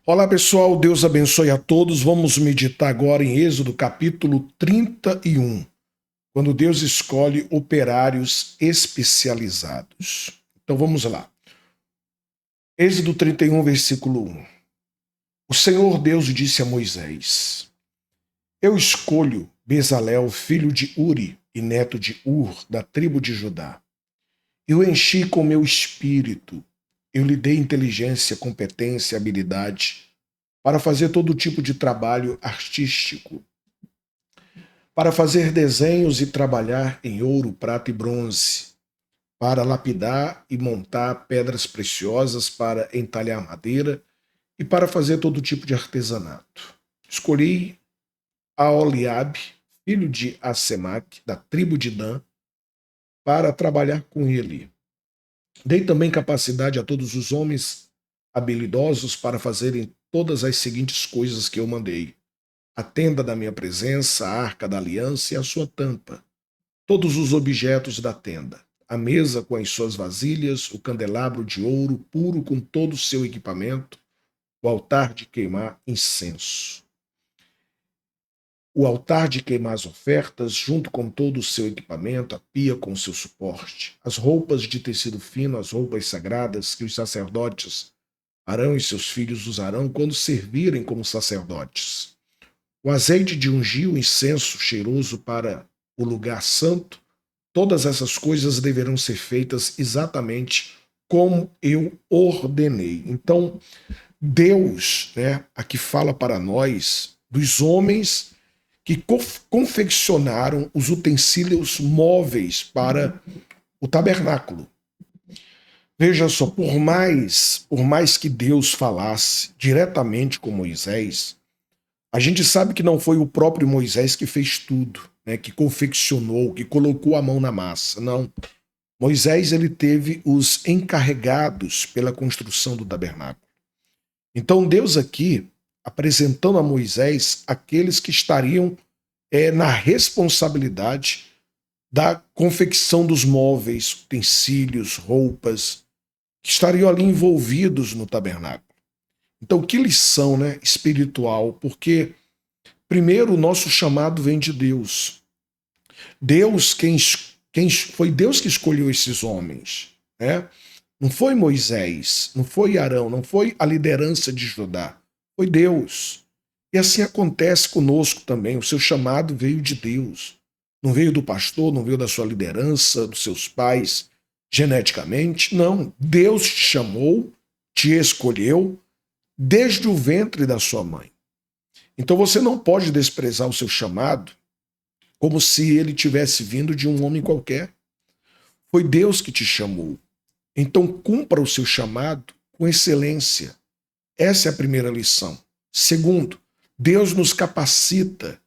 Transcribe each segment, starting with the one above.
Olá pessoal, Deus abençoe a todos. Vamos meditar agora em Êxodo capítulo 31, quando Deus escolhe operários especializados. Então vamos lá. Êxodo 31, versículo 1. O Senhor Deus disse a Moisés: Eu escolho Bezalel, filho de Uri e neto de Ur, da tribo de Judá. Eu enchi com meu espírito, eu lhe dei inteligência, competência e habilidade para fazer todo tipo de trabalho artístico, para fazer desenhos e trabalhar em ouro, prata e bronze, para lapidar e montar pedras preciosas, para entalhar madeira e para fazer todo tipo de artesanato. Escolhi Aholiabe, filho de Asemaque, da tribo de Dan, para trabalhar com ele. Dei também capacidade a todos os homens habilidosos para fazerem todas as seguintes coisas que eu mandei: a tenda da minha presença, a arca da aliança e a sua tampa, todos os objetos da tenda, a mesa com as suas vasilhas, o candelabro de ouro puro com todo o seu equipamento, o altar de queimar incenso, o altar de queimar as ofertas, junto com todo o seu equipamento, a pia com o seu suporte, as roupas de tecido fino, as roupas sagradas que os sacerdotes Arão e seus filhos usarão quando servirem como sacerdotes, o azeite de ungir, o incenso cheiroso para o lugar santo. Todas essas coisas deverão ser feitas exatamente como eu ordenei. Então, Deus, aqui fala para nós dos homens que confeccionaram os utensílios móveis para o tabernáculo. Veja só, por mais que Deus falasse diretamente com Moisés, a gente sabe que não foi o próprio Moisés que fez tudo, que confeccionou, que colocou a mão na massa. Não. Moisés ele teve os encarregados pela construção do tabernáculo. Então Deus aqui apresentando a Moisés aqueles que estariam na responsabilidade da confecção dos móveis, utensílios, roupas, que estariam ali envolvidos no tabernáculo. Então, que lição, espiritual, porque primeiro o nosso chamado vem de Deus. Deus, foi Deus que escolheu esses homens, Não foi Moisés, não foi Arão, não foi a liderança de Judá, foi Deus. E assim acontece conosco também, o seu chamado veio de Deus. Não veio do pastor, não veio da sua liderança, dos seus pais, geneticamente, não. Deus te chamou, te escolheu desde o ventre da sua mãe. Então você não pode desprezar o seu chamado como se ele tivesse vindo de um homem qualquer. Foi Deus que te chamou. Então cumpra o seu chamado com excelência. Essa é a primeira lição. Segundo, Deus nos capacita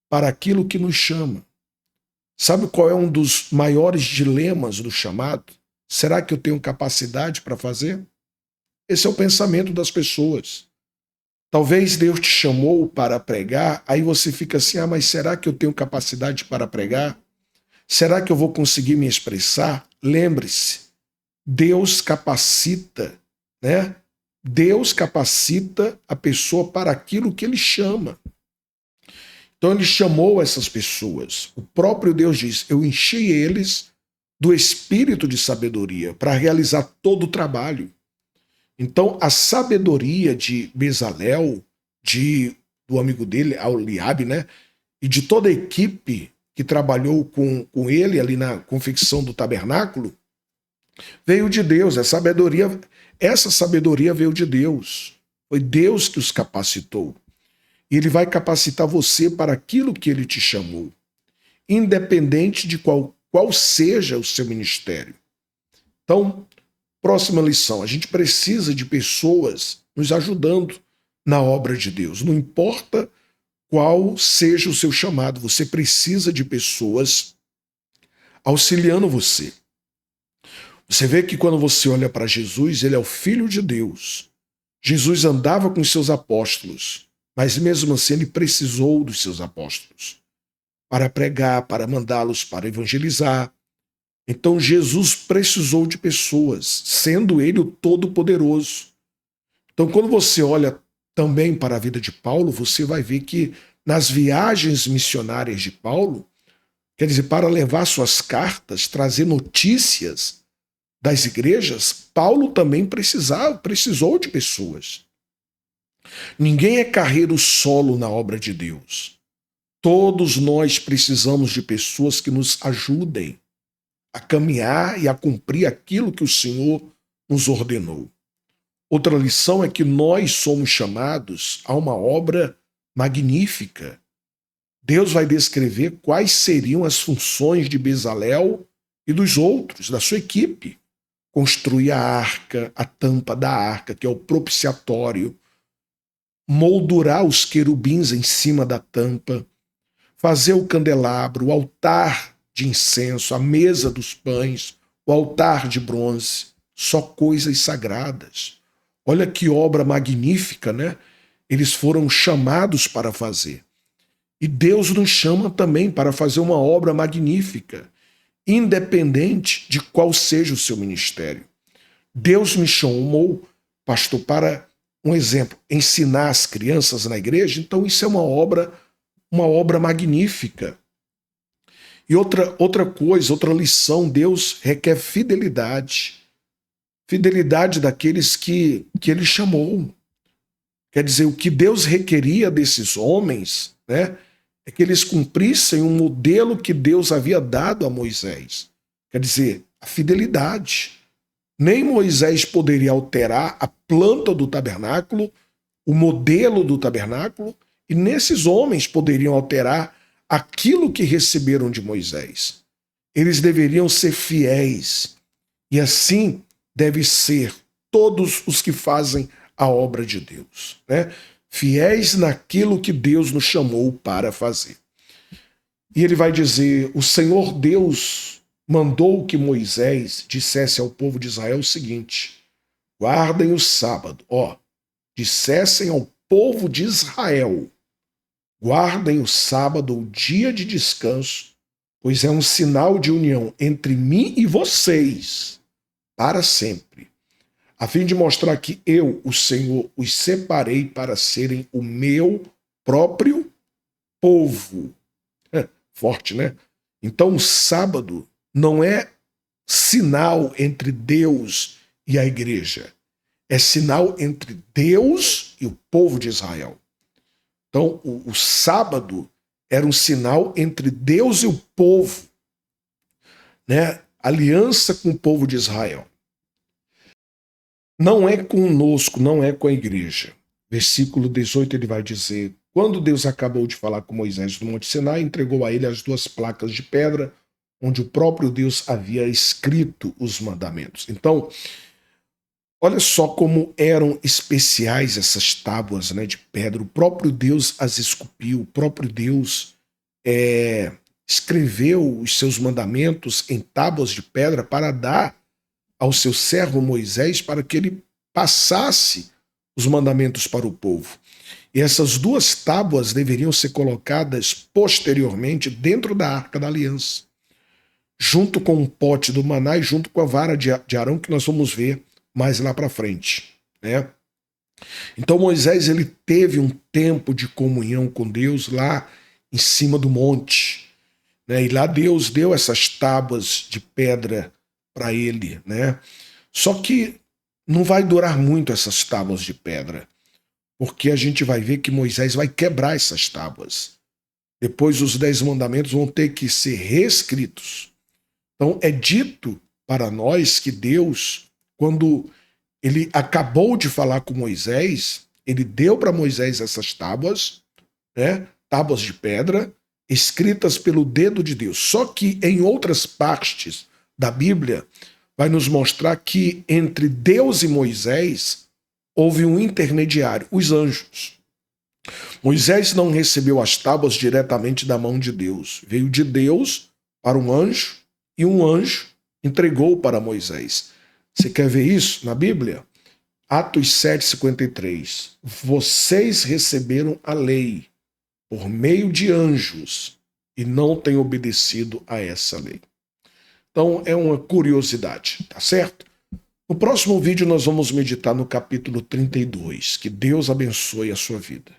para aquilo que nos chama. Sabe qual é um dos maiores dilemas do chamado? Será que eu tenho capacidade para fazer? Esse é o pensamento das pessoas. Talvez Deus te chamou para pregar, aí você fica assim, mas será que eu tenho capacidade para pregar? Será que eu vou conseguir me expressar? Lembre-se, Deus capacita, Deus capacita a pessoa para aquilo que ele chama. Então ele chamou essas pessoas. O próprio Deus diz, eu enchi eles do espírito de sabedoria para realizar todo o trabalho. Então a sabedoria de Bezalel, do amigo dele, Aholiabe, e de toda a equipe que trabalhou com ele ali na confecção do tabernáculo, veio de Deus. Essa sabedoria veio de Deus. Foi Deus que os capacitou. E ele vai capacitar você para aquilo que ele te chamou, independente de qual seja o seu ministério. Então, próxima lição, a gente precisa de pessoas nos ajudando na obra de Deus. Não importa qual seja o seu chamado, você precisa de pessoas auxiliando você. Você vê que quando você olha para Jesus, ele é o Filho de Deus. Jesus andava com os seus apóstolos, mas mesmo assim ele precisou dos seus apóstolos para pregar, para mandá-los para evangelizar. Então Jesus precisou de pessoas, sendo ele o Todo-Poderoso. Então, quando você olha também para a vida de Paulo, você vai ver que nas viagens missionárias de Paulo, quer dizer, para levar suas cartas, trazer notícias das igrejas, Paulo também precisou de pessoas. Ninguém é carreiro solo na obra de Deus. Todos nós precisamos de pessoas que nos ajudem a caminhar e a cumprir aquilo que o Senhor nos ordenou. Outra lição é que nós somos chamados a uma obra magnífica. Deus vai descrever quais seriam as funções de Bezalel e dos outros, da sua equipe. Construir a arca, a tampa da arca, que é o propiciatório, moldurar os querubins em cima da tampa, fazer o candelabro, o altar de incenso, a mesa dos pães, o altar de bronze, só coisas sagradas. Olha que obra magnífica, né? Eles foram chamados para fazer. E Deus nos chama também para fazer uma obra magnífica, independente de qual seja o seu ministério. Deus me chamou, pastor, para, um exemplo, ensinar as crianças na igreja, então isso é uma obra magnífica. E outra coisa, outra lição, Deus requer fidelidade. Fidelidade daqueles que ele chamou. Quer dizer, o que Deus requeria desses homens, né, é que eles cumprissem um modelo que Deus havia dado a Moisés. Quer dizer, a fidelidade. Nem Moisés poderia alterar a planta do tabernáculo, o modelo do tabernáculo, e nesses homens poderiam alterar aquilo que receberam de Moisés. Eles deveriam ser fiéis. E assim deve ser todos os que fazem a obra de Deus, né? Fiéis naquilo que Deus nos chamou para fazer. E ele vai dizer, o Senhor Deus mandou que Moisés dissesse ao povo de Israel o seguinte, guardem o sábado, dissessem ao povo de Israel, guardem o sábado, o dia de descanso, pois é um sinal de união entre mim e vocês, para sempre, a fim de mostrar que eu, o Senhor, os separei para serem o meu próprio povo. Forte, né? Então o sábado não é sinal entre Deus e a igreja. É sinal entre Deus e o povo de Israel. Então o sábado era um sinal entre Deus e o povo, né? Aliança com o povo de Israel. Não é conosco, não é com a igreja. Versículo 18 ele vai dizer, quando Deus acabou de falar com Moisés no Monte Sinai, entregou a ele as 2 placas de pedra, onde o próprio Deus havia escrito os mandamentos. Então, olha só como eram especiais essas tábuas, né, de pedra. O próprio Deus as esculpiu, o próprio Deus escreveu os seus mandamentos em tábuas de pedra para dar ao seu servo Moisés para que ele passasse os mandamentos para o povo. E essas 2 tábuas deveriam ser colocadas posteriormente dentro da Arca da Aliança, junto com o pote do maná e junto com a vara de Arão, que nós vamos ver mais lá para frente, né? Então Moisés ele teve um tempo de comunhão com Deus lá em cima do monte, né? E lá Deus deu essas tábuas de pedra para ele, né? Só que não vai durar muito essas tábuas de pedra, porque a gente vai ver que Moisés vai quebrar essas tábuas. Depois os 10 mandamentos vão ter que ser reescritos. Então é dito para nós que Deus, quando ele acabou de falar com Moisés, ele deu para Moisés essas tábuas, né? Tábuas de pedra, escritas pelo dedo de Deus. Só que em outras partes da Bíblia vai nos mostrar que entre Deus e Moisés houve um intermediário, os anjos. Moisés não recebeu as tábuas diretamente da mão de Deus. Veio de Deus para um anjo e um anjo entregou para Moisés. Você quer ver isso na Bíblia? Atos 7,53. Vocês receberam a lei por meio de anjos e não têm obedecido a essa lei. Então é uma curiosidade, tá certo? No próximo vídeo nós vamos meditar no capítulo 32. Que Deus abençoe a sua vida.